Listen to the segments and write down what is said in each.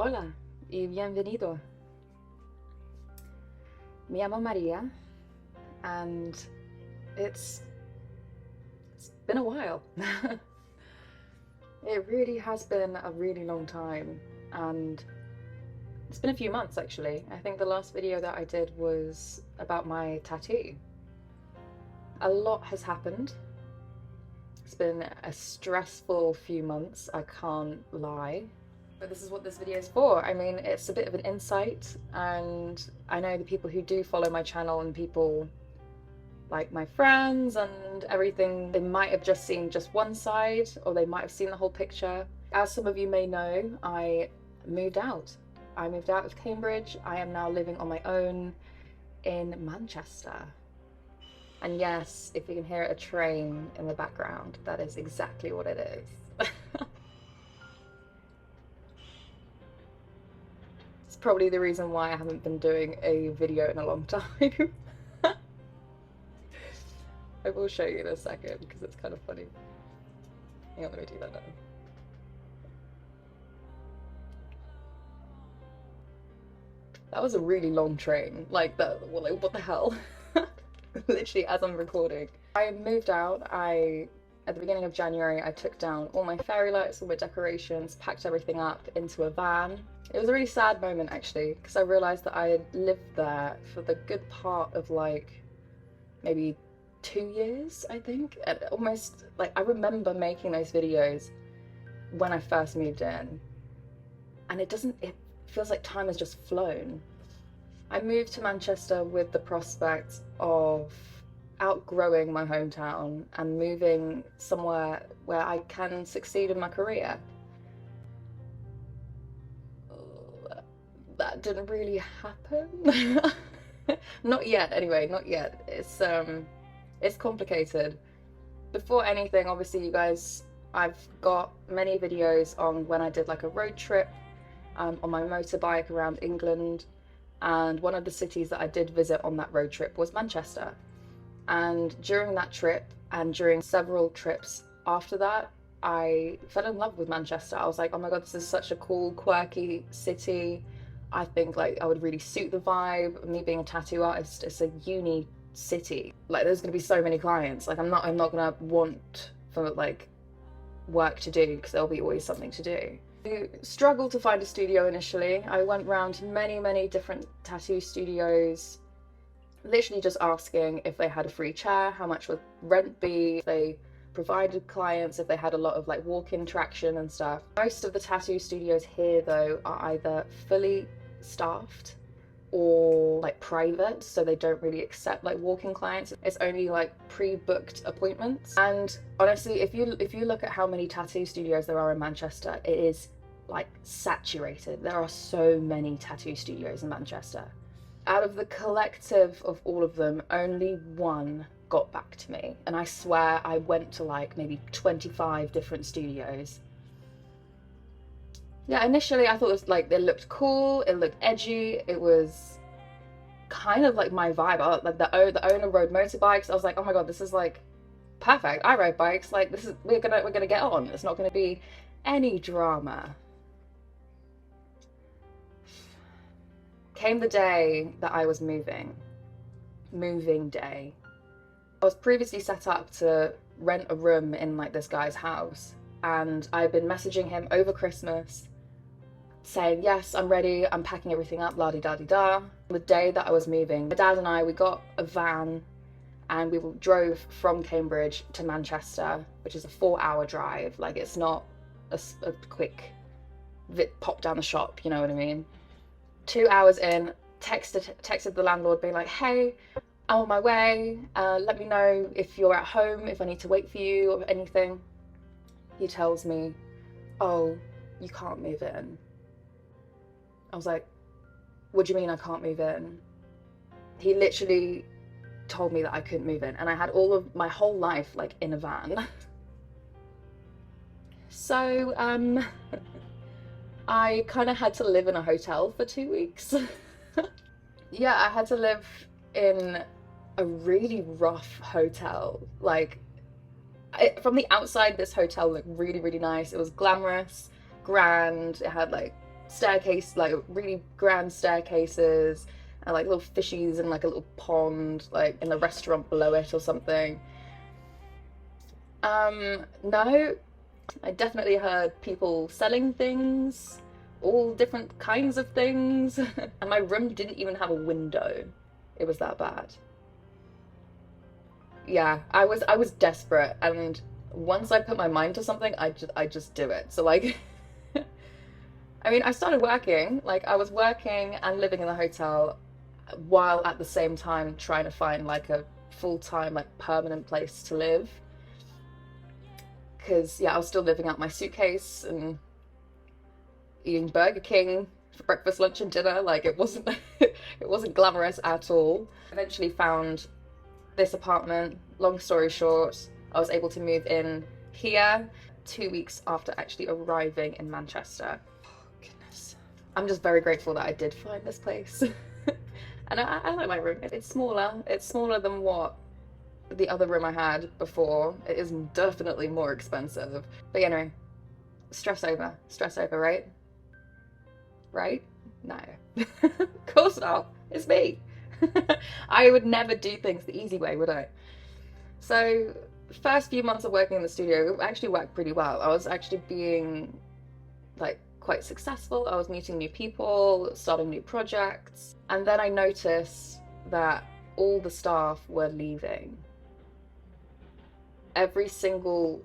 Hola y bienvenido. Me llamo Maria, and it's been a while. It really has been a really long time, and it's been a few months actually. I think the last video that I did was about my tattoo. A lot has happened. It's been a stressful few months, I can't lie. But this is what this video is for. I mean, it's a bit of an insight, and I know the people who do follow my channel and people like my friends and everything, they might have just seen just one side, or they might have seen the whole picture. As some of you may know, I moved out. I moved out of Cambridge. I am now living on my own in Manchester. And yes, if you can hear a train in the background, that is exactly what it is. It's probably the reason why I haven't been doing a video in a long time. I will show you in a second because it's kind of funny. Hang on, let me do that now. That was a really long train. Like, what the hell? Literally as I'm recording. I moved out. At the beginning of January, I took down all my fairy lights, all my decorations, packed everything up into a van. It was a really sad moment actually, because I realised that I had lived there for the good part of like maybe 2 years, I think. And almost like I remember making those videos when I first moved in, and it feels like time has just flown. I moved to Manchester with the prospect of outgrowing my hometown and moving somewhere where I can succeed in my career. That didn't really happen. Not yet, anyway, not yet. It's complicated. Before anything, obviously you guys, I've got many videos on when I did like a road trip on my motorbike around England, and one of the cities that I did visit on that road trip was Manchester. And during that trip and during several trips after that, I fell in love with Manchester. I was like, oh my god, this is such a cool, quirky city. I think like I would really suit the vibe. Me being a tattoo artist, it's a uni city. Like there's gonna be so many clients. Like I'm not gonna want for like work to do, because there'll be always something to do. I struggled to find a studio initially. I went around many different tattoo studios, literally just asking if they had a free chair, how much would rent be, if they provided clients, if they had a lot of like walk-in traction and stuff. Most of the tattoo studios here though are either fully staffed or like private, so they don't really accept like walk-in clients. It's only like pre-booked appointments. And honestly, if you look at how many tattoo studios there are in Manchester, it is like saturated. There are so many tattoo studios in Manchester. Out of the collective of all of them, only one got back to me, and I swear I went to like maybe 25 different studios. Yeah, initially I thought it was like, it looked cool, it looked edgy, it was kind of like my vibe. Like the owner rode motorbikes. I was like, oh my god, this is like perfect. I ride bikes. Like this is, we're gonna get on. It's not gonna be any drama. Came the day that I was moving day. I was previously set up to rent a room in like this guy's house, and I've been messaging him over Christmas saying, yes, I'm ready, I'm packing everything up, la-di-da-di-da. The day that I was moving, my dad and I, we got a van and we drove from Cambridge to Manchester, which is a 4-hour drive. Like it's not a quick pop down the shop, you know what I mean? 2 hours in, texted the landlord being like, hey, I'm on my way, let me know if you're at home, if I need to wait for you or anything. He tells me, oh, you can't move in. I was like, what do you mean I can't move in? He literally told me that I couldn't move in, and I had all of my whole life like in a van. So I kind of had to live in a hotel for 2 weeks. Yeah, I had to live in a really rough hotel. Like from the outside, this hotel looked really nice. It was glamorous, grand. It had like staircase, like really grand staircases, and like little fishies in like a little pond, like in the restaurant below it or something. No, I definitely heard people selling things, all different kinds of things, and my room didn't even have a window. It was that bad. Yeah, I was desperate, and once I put my mind to something, I just do it. So like I mean, I started working, like I was working and living in the hotel while at the same time trying to find like a full-time, like permanent place to live. Because yeah, I was still living out my suitcase and eating Burger King for breakfast, lunch, and dinner. Like it wasn't it wasn't glamorous at all. Eventually found this apartment. Long story short, I was able to move in here 2 weeks after actually arriving in Manchester. Oh, goodness. I'm just very grateful that I did find this place. And I like my room. It's smaller. It's smaller than what the other room I had before. It is definitely more expensive. But anyway, stress over, right? Right? No. Of course not. It's me. I would never do things the easy way, would I? So, first few months of working in the studio actually worked pretty well. I was actually being like quite successful. I was meeting new people, starting new projects, and then I noticed that all the staff were leaving. Every single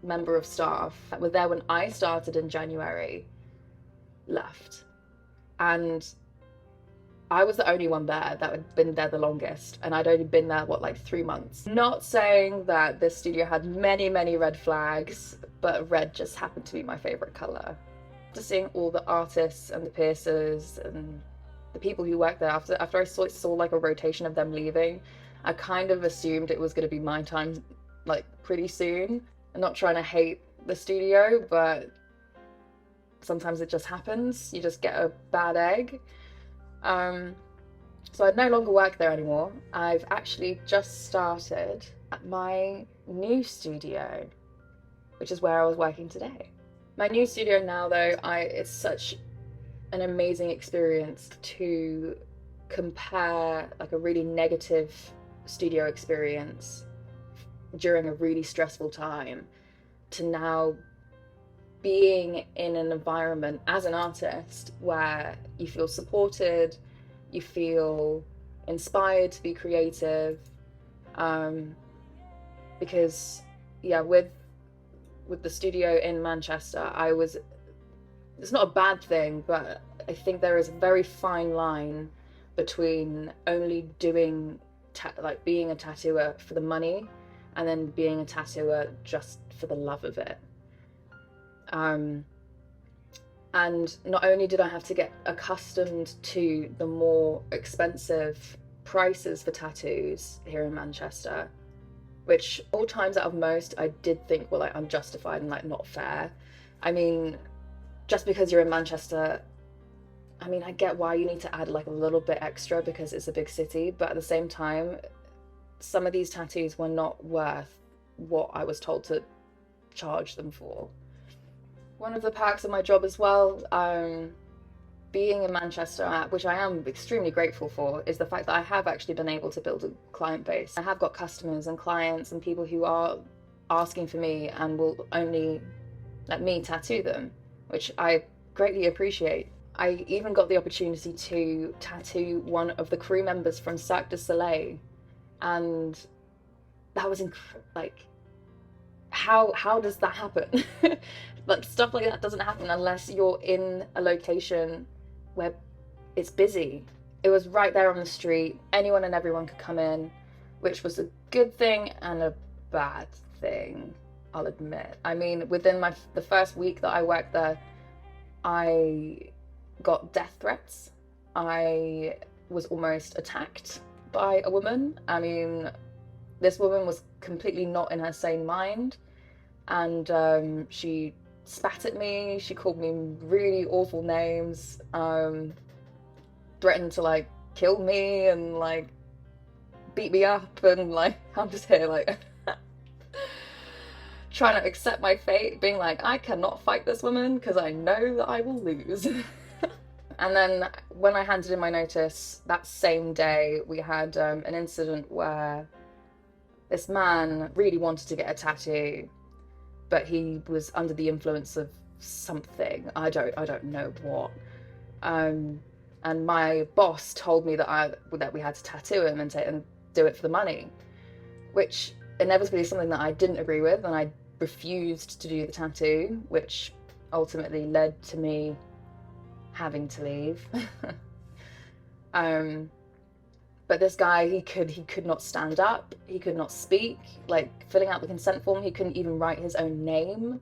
member of staff that were there when I started in January left, and I was the only one there that had been there the longest, and I'd only been there, what, like 3 months. Not saying that this studio had many, many red flags, but red just happened to be my favorite color. After seeing all the artists and the piercers and the people who worked there, after I saw like a rotation of them leaving, I kind of assumed it was going to be my time, like pretty soon. I'm not trying to hate the studio, but sometimes it just happens. You just get a bad egg. So I no longer work there anymore. I've actually just started at my new studio, which is where I was working today. My new studio now, though, it's such an amazing experience to compare like a really negative studio experience during a really stressful time to now being in an environment as an artist where you feel supported, you feel inspired to be creative, because yeah, with the studio in Manchester, it's not a bad thing, but I think there is a very fine line between only doing like being a tattooer for the money and then being a tattooer just for the love of it. And not only did I have to get accustomed to the more expensive prices for tattoos here in Manchester, which all times out of most I did think were like unjustified and like not fair. I mean, just because you're in Manchester, I mean, I get why you need to add like a little bit extra because it's a big city, but at the same time, some of these tattoos were not worth what I was told to charge them for. One of the perks of my job as well, being in Manchester, which I am extremely grateful for, is the fact that I have actually been able to build a client base. I have got customers and clients and people who are asking for me and will only let me tattoo them, which I greatly appreciate. I even got the opportunity to tattoo one of the crew members from Cirque du Soleil, and that was like, how does that happen? Like, stuff like that doesn't happen unless you're in a location where it's busy. It was right there on the street. Anyone and everyone could come in, which was a good thing and a bad thing, I'll admit. I mean, within the first week that I worked there, I got death threats. I was almost attacked by a woman. I mean, this woman was completely not in her sane mind, and she spat at me, she called me really awful names, threatened to like kill me and like beat me up, and like I'm just here like trying to accept my fate, being like, I cannot fight this woman because I know that I will lose. And then when I handed in my notice, that same day, we had an incident where this man really wanted to get a tattoo, but he was under the influence of something. I don't know what. And my boss told me that we had to tattoo him and do it for the money, which inevitably is something that I didn't agree with, and I refused to do the tattoo, which ultimately led to me having to leave. But this guy, he could not stand up, he could not speak, like filling out the consent form, he couldn't even write his own name.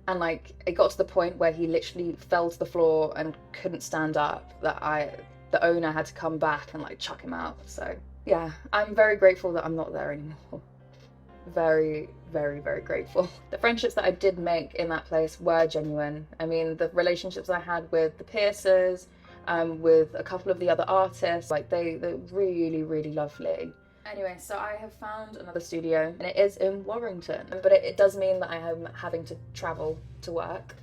And like, it got to the point where he literally fell to the floor and couldn't stand up, that the owner had to come back and like chuck him out. So yeah, I'm very grateful that I'm not there anymore. Very, very, very grateful. The friendships that I did make in that place were genuine. I mean, the relationships I had with the piercers, with a couple of the other artists, like they're really, really lovely. Anyway, so I have found another studio, and it is in Warrington, but it does mean that I am having to travel to work.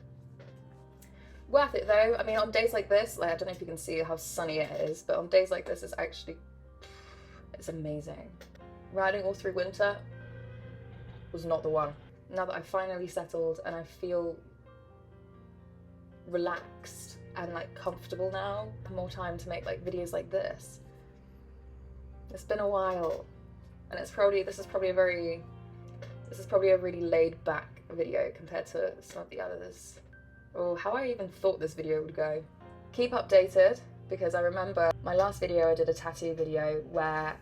Worth it though. I mean, on days like this, like I don't know if you can see how sunny it is, but on days like this, it's amazing. Riding all through winter was not the one. Now that I've finally settled and I feel relaxed and like comfortable now, more time to make like videos like this. It's been a while, and this is probably a really laid back video compared to some of the others. Or how I even thought this video would go. Keep updated, because I remember my last video I did a tattoo video where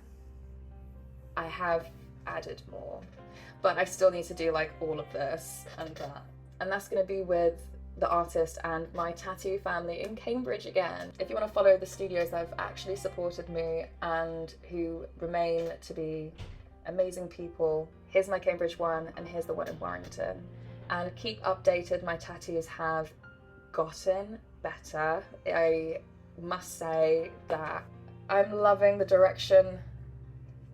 I have added more, but I still need to do like all of this and that. And that's going to be with the artist and my tattoo family in Cambridge again. If you want to follow the studios that have actually supported me and who remain to be amazing people, here's my Cambridge one and here's the one in Warrington. And keep updated, my tattoos have gotten better. I must say that I'm loving the direction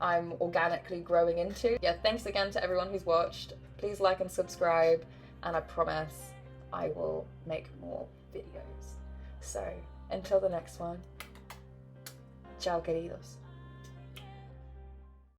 I'm organically growing into. Yeah, thanks again to everyone who's watched. Please like and subscribe, and I promise I will make more videos. So, until the next one, ciao queridos.